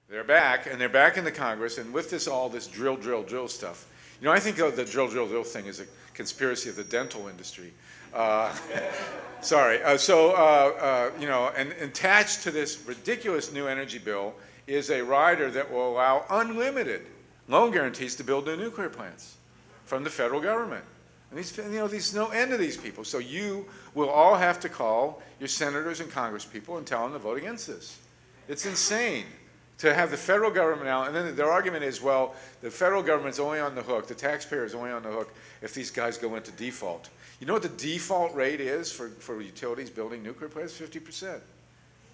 They're back, and they're back in the Congress, and with this drill, drill, drill stuff. You know, I think the drill, drill, drill thing is a conspiracy of the dental industry. Uh, sorry. You know, and attached to this ridiculous new energy bill is a rider that will allow unlimited loan guarantees to build new nuclear plants from the federal government. And there's no end to these people. So you will all have to call your senators and congresspeople and tell them to vote against this. It's insane to have the federal government out, and then their argument is, well, the federal government's only on the hook, the taxpayer is only on the hook if these guys go into default. You know what the default rate is for utilities building nuclear plants? 50%.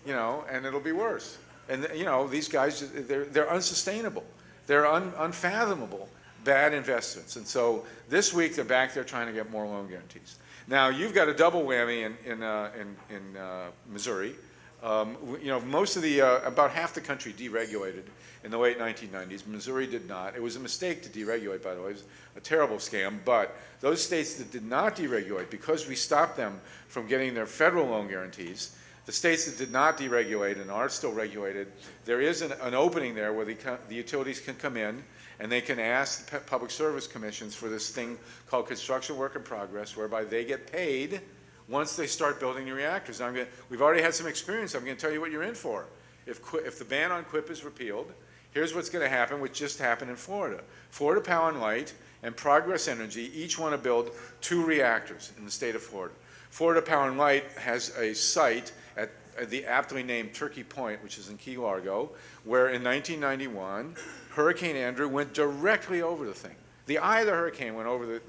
You know, and it'll be worse. And you know, these guys, they're unsustainable. They're unfathomable bad investments. And so this week they're back there trying to get more loan guarantees. Now you've got a double whammy in Missouri. You know, most of about half the country deregulated in the late 1990s. Missouri did not. It was a mistake to deregulate, by the way. It was a terrible scam. But those states that did not deregulate, because we stopped them from getting their federal loan guarantees, the states that did not deregulate and are still regulated, there is an opening there where the utilities can come in and they can ask the public service commissions for this thing called construction work in progress, whereby they get paid once they start building the reactors. Now, we've already had some experience. I'm going to tell you what you're in for. If the ban on QIP is repealed, here's what's going to happen, which just happened in Florida. Florida Power and Light and Progress Energy each want to build 2 reactors in the state of Florida. Florida Power and Light has a site at the aptly named Turkey Point, which is in Key Largo, where in 1991, Hurricane Andrew went directly over the thing. The eye of the hurricane went over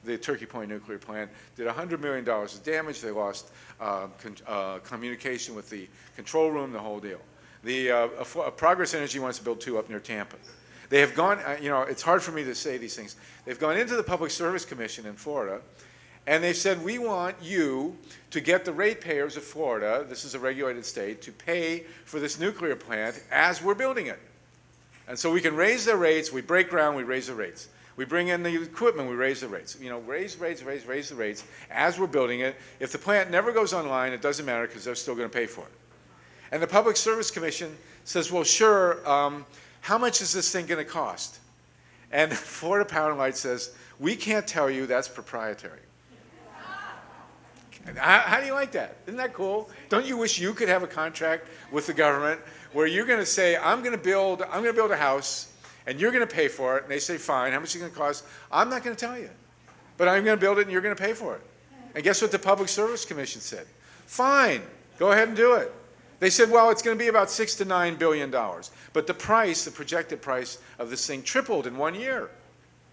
the Turkey Point nuclear plant, did $100 million of damage. They lost communication with the control room, the whole deal. Progress Energy wants to build 2 up near Tampa. They have gone, you know, it's hard for me to say these things. They've gone into the Public Service Commission in Florida, and they've said, we want you to get the ratepayers of Florida, this is a regulated state, to pay for this nuclear plant as we're building it. And so we can raise their rates, we break ground, we raise the rates. We bring in the equipment, we raise the rates. You know, raise the rates as we're building it. If the plant never goes online, it doesn't matter because they're still going to pay for it. And the Public Service Commission says, well, sure, how much is this thing going to cost? And Florida Power and Light says, we can't tell you, that's proprietary. How do you like that? Isn't that cool? Don't you wish you could have a contract with the government where you're going to say, I'm going to build a house, and you're going to pay for it, and they say, fine, how much is it going to cost? I'm not going to tell you, but I'm going to build it, and you're going to pay for it. And guess what the Public Service Commission said? Fine, go ahead and do it. They said, well, it's going to be about $6 to $9 billion. But the price, the projected price of this thing tripled in 1 year.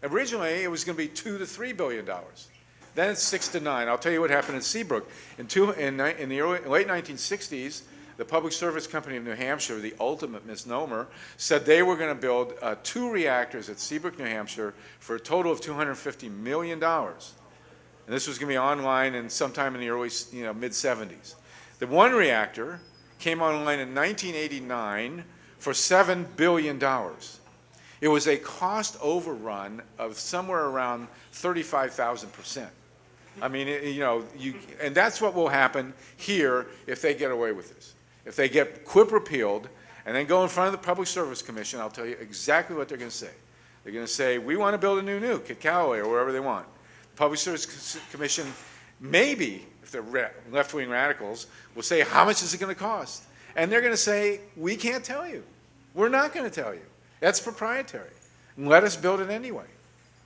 Originally, it was going to be $2 to $3 billion. Then it's 6 to 9. I'll tell you what happened in Seabrook. In the late 1960s, the Public Service Company of New Hampshire, the ultimate misnomer, said they were going to build 2 reactors at Seabrook, New Hampshire, for a total of $250 million. And this was going to be online in sometime in the early, mid-70s. The 1 reactor came online in 1989 for $7 billion. It was a cost overrun of somewhere around 35,000%. I mean, and that's what will happen here if they get away with this. If they get QIP repealed and then go in front of the Public Service Commission, I'll tell you exactly what they're going to say. They're going to say, we want to build a new nuke at Callaway or wherever they want. The Public Service Commission, maybe, if they're left-wing radicals, will say, how much is it going to cost? And they're going to say, we can't tell you. We're not going to tell you. That's proprietary. Let us build it anyway.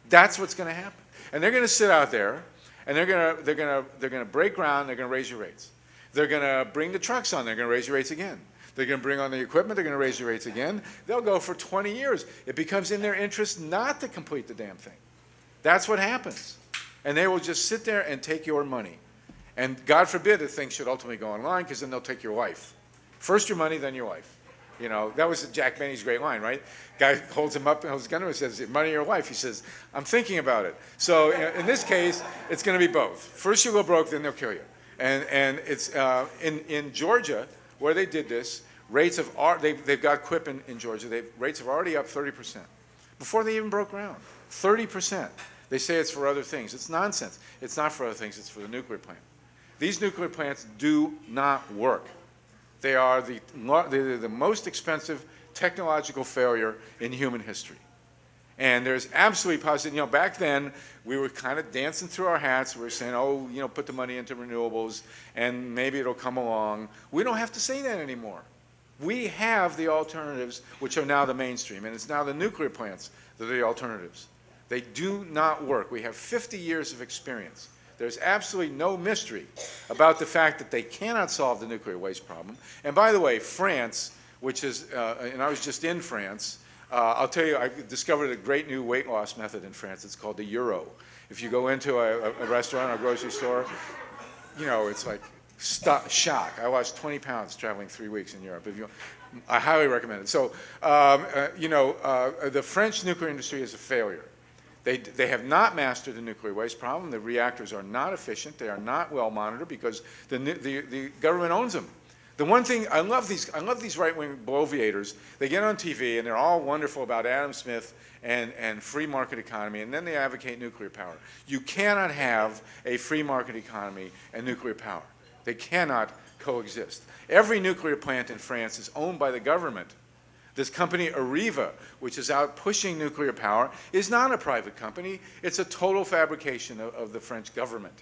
That's what's going to happen. And they're going to sit out there, and they're going to break ground. They're going to raise your rates. They're going to bring the trucks on. They're going to raise your rates again. They're going to bring on the equipment. They're going to raise your rates again. They'll go for 20 years. It becomes in their interest not to complete the damn thing. That's what happens. And they will just sit there and take your money. And God forbid the thing should ultimately go online, because then they'll take your life. First your money, then your life. You know, that was Jack Benny's great line, right? Guy holds him up and holds his gun to him and says, money or your life? He says, I'm thinking about it. So in this case, it's going to be both. First you go broke, then they'll kill you. And it's in Georgia, where they did this, rates of they've got QIP in Georgia. Rates have already up 30% before they even broke ground. 30%. They say it's for other things. It's nonsense. It's not for other things. It's for the nuclear plant. These nuclear plants do not work. They are they're the most expensive technological failure in human history. And there's absolutely positive, back then we were kind of dancing through our hats. We were saying, oh, put the money into renewables and maybe it'll come along. We don't have to say that anymore. We have the alternatives, which are now the mainstream, and it's now the nuclear plants that are the alternatives. They do not work. We have 50 years of experience. There's absolutely no mystery about the fact that they cannot solve the nuclear waste problem. And by the way, France, which is, and I was just in France, I'll tell you, I discovered a great new weight loss method in France. It's called the euro. If you go into a restaurant or a grocery store, it's like shock. I lost 20 pounds traveling 3 weeks in Europe. I highly recommend it. So, the French nuclear industry is a failure. They have not mastered the nuclear waste problem. The reactors are not efficient. They are not well monitored because the government owns them. The one thing, I love these right-wing bloviators. They get on TV and they're all wonderful about Adam Smith and free market economy, and then they advocate nuclear power. You cannot have a free market economy and nuclear power. They cannot coexist. Every nuclear plant in France is owned by the government. This company, Areva, which is out pushing nuclear power, is not a private company. It's a total fabrication of the French government.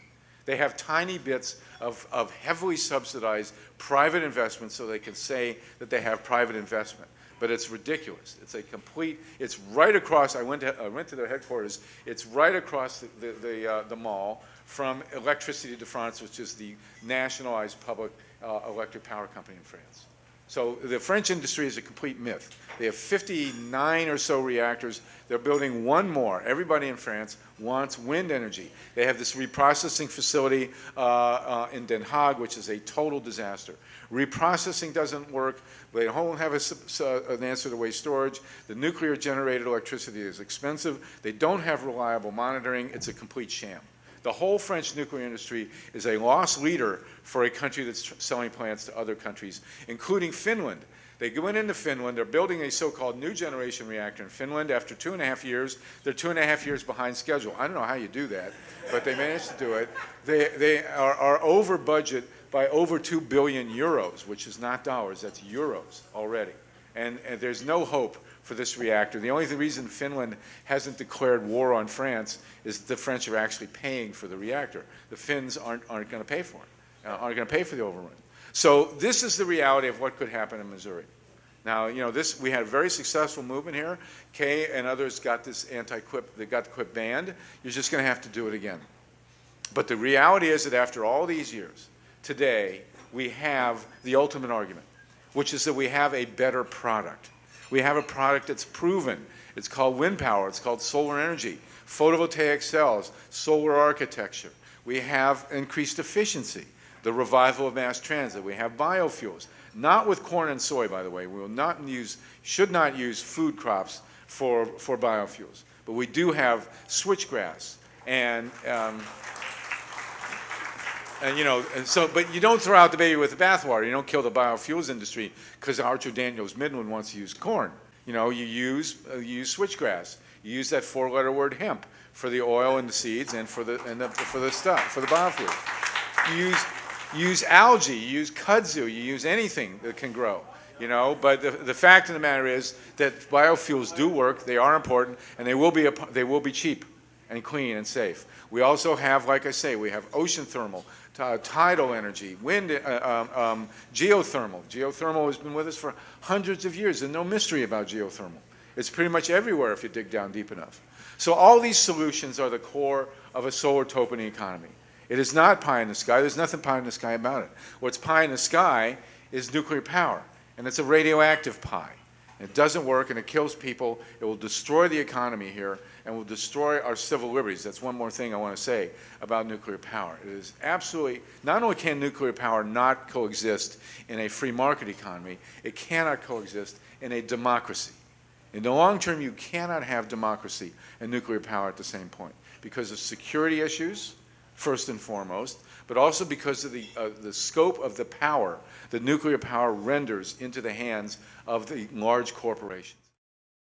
They have tiny bits of heavily subsidized private investment so they can say that they have private investment. But it's ridiculous. It's a complete, it's right across, I went to their headquarters, it's right across the mall from Electricité de France, which is the nationalized public electric power company in France. So the French industry is a complete myth. They have 59 or so reactors. They're building one more. Everybody in France wants wind energy. They have this reprocessing facility in Den Haag, which is a total disaster. Reprocessing doesn't work. They don't have an answer to waste storage. The nuclear generated electricity is expensive. They don't have reliable monitoring. It's a complete sham. The whole French nuclear industry is a lost leader for a country that's selling plants to other countries, including Finland. They went into Finland. They're building a so-called new generation reactor in Finland. After 2.5 years, they're 2.5 years behind schedule. I don't know how you do that, but they managed to do it. They are over budget by over 2 billion euros, which is not dollars, that's euros already. And there's no hope for this reactor. The only reason Finland hasn't declared war on France is that the French are actually paying for the reactor. The Finns aren't going to pay for it, aren't going to pay for the overrun. So this is the reality of what could happen in Missouri. Now, we had a very successful movement here. Kay and others got this anti-quip, they got the quip banned. You're just going to have to do it again. But the reality is that after all these years, today, we have the ultimate argument, which is that we have a better product. We have a product that's proven. It's called wind power. It's called solar energy, photovoltaic cells, solar architecture. We have increased efficiency, the revival of mass transit. We have biofuels, not with corn and soy, by the way. We will not should not use food crops for biofuels. But we do have switchgrass and but you don't throw out the baby with the bathwater. You don't kill the biofuels industry because Archer Daniels Midland wants to use corn. You use switchgrass. You use that 4-letter word hemp for the oil and the seeds and for the stuff, for the biofuel. You use algae. You use kudzu. You use anything that can grow. But the fact of the matter is that biofuels do work. They are important, and they will be cheap and clean and safe. We also have, like I say, we have ocean thermal, tidal energy, wind, geothermal. Geothermal has been with us for hundreds of years. There's no mystery about geothermal. It's pretty much everywhere if you dig down deep enough. So all these solutions are the core of a solar-topian economy. It is not pie in the sky. There's nothing pie in the sky about it. What's pie in the sky is nuclear power, and it's a radioactive pie. It doesn't work, and it kills people. It will destroy the economy here, and will destroy our civil liberties. That's one more thing I want to say about nuclear power. It is absolutely, not only can nuclear power not coexist in a free market economy, it cannot coexist in a democracy. In the long term, you cannot have democracy and nuclear power at the same point because of security issues, first and foremost, but also because of the scope of the power that nuclear power renders into the hands of the large corporations.